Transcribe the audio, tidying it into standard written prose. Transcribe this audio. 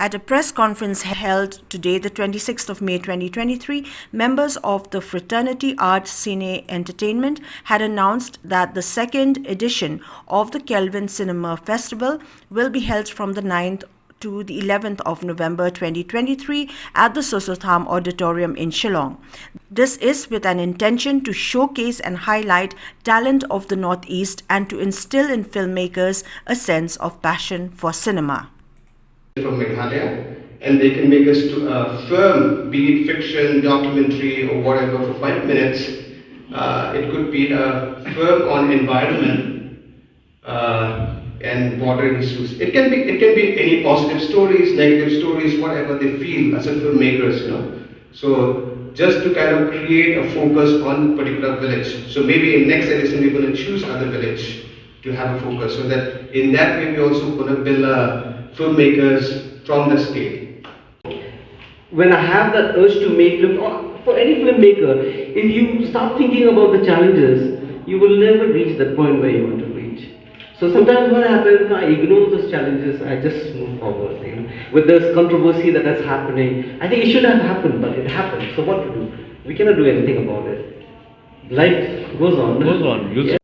At a press conference held today, the 26th of May 2023, members of the Fraternity Art Cine Entertainment had announced that the second edition of the Kelvin Cinema Festival will be held from the 9th to the 11th of November 2023 at the Soso Tham Auditorium in Shillong. This is with an intention to showcase and highlight talent of the Northeast and to instill in filmmakers a sense of passion for cinema. From Meghalaya, and they can make us to a film, be it fiction, documentary, or whatever, for 5 minutes. It could be a film on environment and water issues. It can be any positive stories, negative stories, whatever they feel as a filmmakers, So just to kind of create a focus on particular village. So maybe in next edition we're going to choose other village to have a focus, so that in that way we're also going to build filmmakers from the state. When I have that urge to make film, or for any filmmaker, if you start thinking about the challenges, you will never reach that point where you want to reach. So sometimes what happens, I ignore those challenges, I just move forward. With this controversy that is happening, I think it should have happened, but it happened. So what to do? We cannot do anything about it. Life goes on. Goes on.